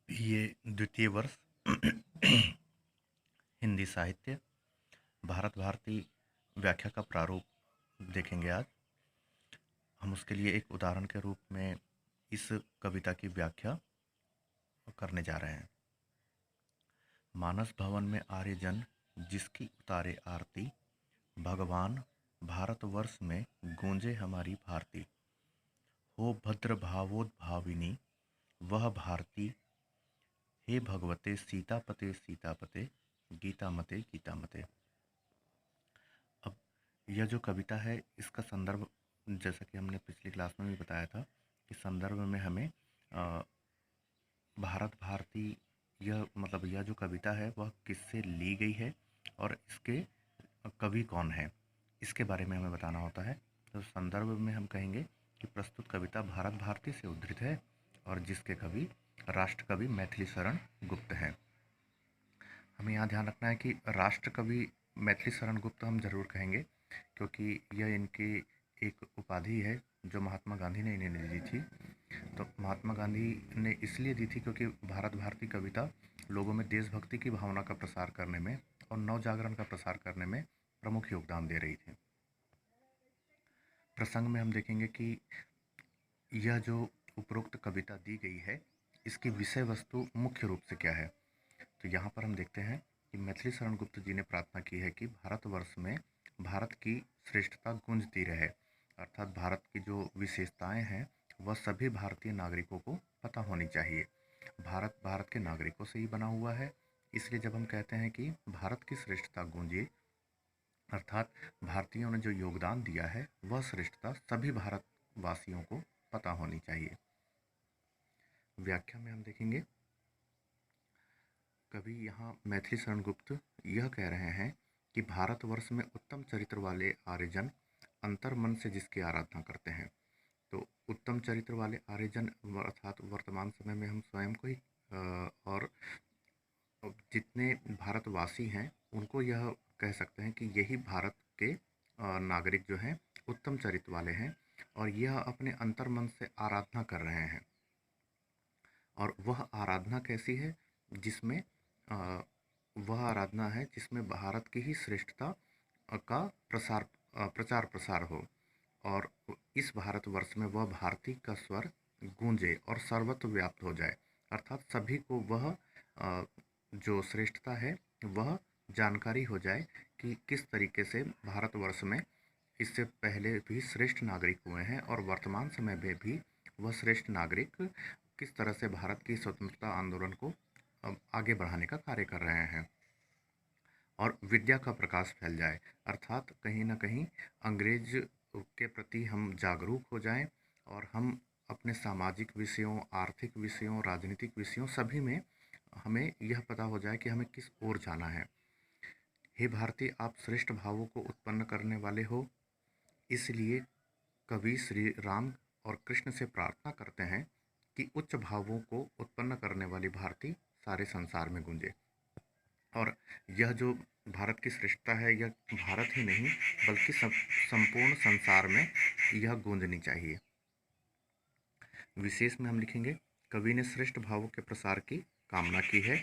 ये द्वितीय वर्ष हिंदी साहित्य भारत भारती व्याख्या का प्रारूप देखेंगे आज हम। उसके लिए एक उदाहरण के रूप में इस कविता की व्याख्या करने जा रहे हैं। मानस भवन में आर्यजन जिसकी उतारे आरती, भगवान भारतवर्ष में गूंजे हमारी भारती। हो भद्र भावोद्भाविनी वह भारती, हे भगवते सीतापते सीतापते, गीतामते गीतामते। अब यह जो कविता है इसका संदर्भ, जैसा कि हमने पिछली क्लास में भी बताया था कि संदर्भ में हमें भारत भारती यह जो कविता है वह किससे ली गई है और इसके कवि कौन है, इसके बारे में हमें बताना होता है। तो संदर्भ में हम कहेंगे कि प्रस्तुत कविता भारत भारती से उद्धृत है और जिसके कवि राष्ट्रकवि मैथिली शरण गुप्त हैं। हमें यहाँ ध्यान रखना है कि राष्ट्रकवि मैथिली शरण गुप्त हम जरूर कहेंगे क्योंकि यह इनकी एक उपाधि है जो महात्मा गांधी ने इन्हें दी थी। तो महात्मा गांधी ने इसलिए दी थी क्योंकि भारत भारती कविता लोगों में देशभक्ति की भावना का प्रसार करने में और नव जागरण का प्रसार करने में प्रमुख योगदान दे रही थी। प्रसंग में हम देखेंगे कि यह जो उपरोक्त कविता दी गई है इसकी विषय वस्तु मुख्य रूप से क्या है। तो यहाँ पर हम देखते हैं कि मैथिली शरण गुप्त जी ने प्रार्थना की है कि भारतवर्ष में भारत की श्रेष्ठता गूंजती रहे, अर्थात भारत की जो विशेषताएं हैं वह सभी भारतीय नागरिकों को पता होनी चाहिए। भारत भारत के नागरिकों से ही बना हुआ है, इसलिए जब हम कहते हैं कि भारत की श्रेष्ठता गूंजे, अर्थात भारतीयों ने जो योगदान दिया है वह श्रेष्ठता सभी भारतवासियों को पता होनी चाहिए। व्याख्या में हम देखेंगे कवि यहाँ मैथिली शरण गुप्त यह कह रहे हैं कि भारतवर्ष में उत्तम चरित्र वाले आर्यजन अंतर मन से जिसकी आराधना करते हैं। तो उत्तम चरित्र वाले आर्यजन अर्थात वर्तमान समय में हम स्वयं को ही और जितने भारतवासी हैं उनको यह कह सकते हैं कि यही भारत के नागरिक जो हैं उत्तम चरित्र वाले हैं और यह अपने अंतर मन से आराधना कर रहे हैं। और वह आराधना कैसी है जिसमें वह आराधना है जिसमें भारत की ही श्रेष्ठता का प्रचार प्रसार हो और इस भारतवर्ष में वह भारती का स्वर गूंजे और सर्वत्र व्याप्त हो जाए, अर्थात सभी को वह जो श्रेष्ठता है वह जानकारी हो जाए कि किस तरीके से भारतवर्ष में इससे पहले भी श्रेष्ठ नागरिक हुए हैं और वर्तमान समय में भी वह श्रेष्ठ नागरिक किस तरह से भारत की स्वतंत्रता आंदोलन को आगे बढ़ाने का कार्य कर रहे हैं और विद्या का प्रकाश फैल जाए, अर्थात कहीं ना कहीं अंग्रेज के प्रति हम जागरूक हो जाएं और हम अपने सामाजिक विषयों, आर्थिक विषयों, राजनीतिक विषयों सभी में हमें यह पता हो जाए कि हमें किस ओर जाना है। हे भारती, आप श्रेष्ठ भावों को उत्पन्न करने वाले हो, इसलिए कवि श्री राम और कृष्ण से प्रार्थना करते हैं कि उच्च भावों को उत्पन्न करने वाली भारती सारे संसार में गूंजे। और यह जो भारत की श्रेष्ठता है यह भारत ही नहीं बल्कि संपूर्ण संसार में यह गूंजनी चाहिए। विशेष में हम लिखेंगे कवि ने श्रेष्ठ भावों के प्रसार की कामना की है।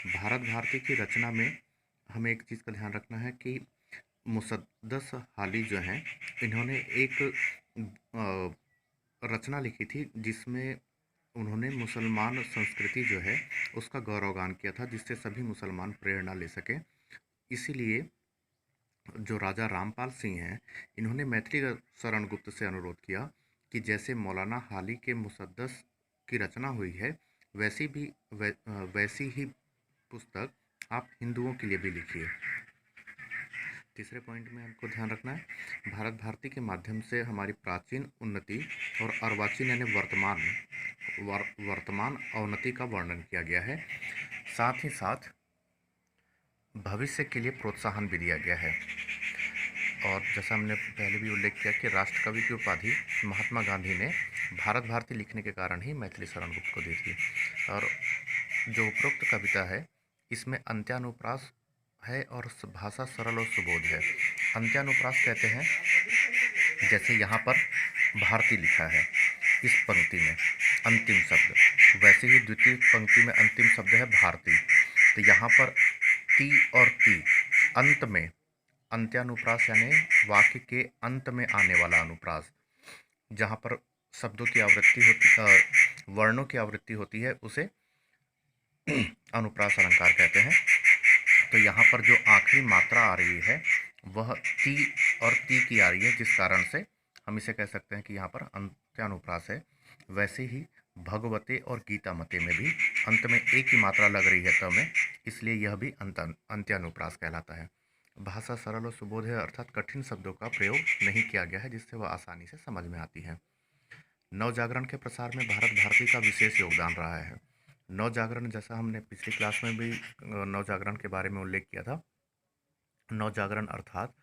भारत भारती की रचना में हमें एक चीज़ का ध्यान रखना है कि मुसद्दस हाली जो हैं इन्होंने एक रचना लिखी थी जिसमें उन्होंने मुसलमान संस्कृति जो है उसका गौरवगान किया था जिससे सभी मुसलमान प्रेरणा ले सकें। इसीलिए जो राजा रामपाल सिंह हैं इन्होंने मैथिली शरण गुप्त से अनुरोध किया कि जैसे मौलाना हाली के मुसद्दस की रचना हुई है वैसी ही पुस्तक आप हिंदुओं के लिए भी लिखिए। तीसरे पॉइंट में हमको ध्यान रखना है भारत भारती के माध्यम से हमारी प्राचीन उन्नति और अर्वाचीन यानी वर्तमान अवनति का वर्णन किया गया है, साथ ही साथ भविष्य के लिए प्रोत्साहन भी दिया गया है। और जैसा हमने पहले भी उल्लेख किया कि राष्ट्रकवि की उपाधि महात्मा गांधी ने भारत भारती लिखने के कारण ही मैथिली शरण गुप्त को दी थी। और जो उपरोक्त कविता है इसमें अंत्यानुप्रास है और भाषा सरल और सुबोध है। अंत्यानुप्रास कहते हैं जैसे यहाँ पर भारती लिखा है इस पंक्ति में, अंतिम शब्द। वैसे ही द्वितीय पंक्ति में अंतिम शब्द है भारती। तो यहाँ पर ती और ती अंत में अंत्यानुप्रास यानी वाक्य के अंत में आने वाला अनुप्रास, जहाँ पर शब्दों की आवृत्ति होती, वर्णों की आवृत्ति होती है, उसे अनुप्रास अलंकार कहते हैं। तो यहाँ पर जो आखिरी मात्रा आ रही है वह ती और ती की आ रही है, जिस कारण से हम इसे कह सकते हैं कि यहाँ पर अंत्यानुप्रास है। वैसे ही भगवते और गीता मते में भी अंत में एक ही मात्रा लग रही है त में, इसलिए यह भी अंत्यानुप्रास कहलाता है। भाषा सरल और सुबोध है, अर्थात कठिन शब्दों का प्रयोग नहीं किया गया है, जिससे वह आसानी से समझ में आती है। नवजागरण के प्रसार में भारत भारती का विशेष योगदान रहा है। नवजागरण, जैसा हमने पिछली क्लास में भी नवजागरण के बारे में उल्लेख किया था, नवजागरण अर्थात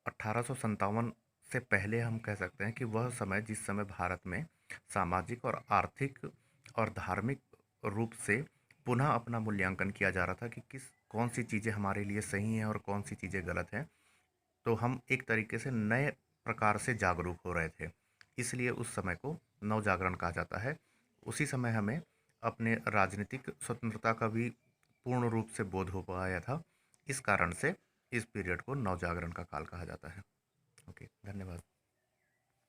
1857 से पहले हम कह सकते हैं कि वह समय, जिस समय भारत में सामाजिक और आर्थिक और धार्मिक रूप से पुनः अपना मूल्यांकन किया जा रहा था कि कौन सी चीज़ें हमारे लिए सही हैं और कौन सी चीज़ें गलत हैं। तो हम एक तरीके से नए प्रकार से जागरूक हो रहे थे, इसलिए उस समय को नवजागरण कहा जाता है। उसी समय हमें अपने राजनीतिक स्वतंत्रता का भी पूर्ण रूप से बोध हो पाया था। इस कारण से इस पीरियड को नवजागरण का काल कहा जाता है। ओके, धन्यवाद।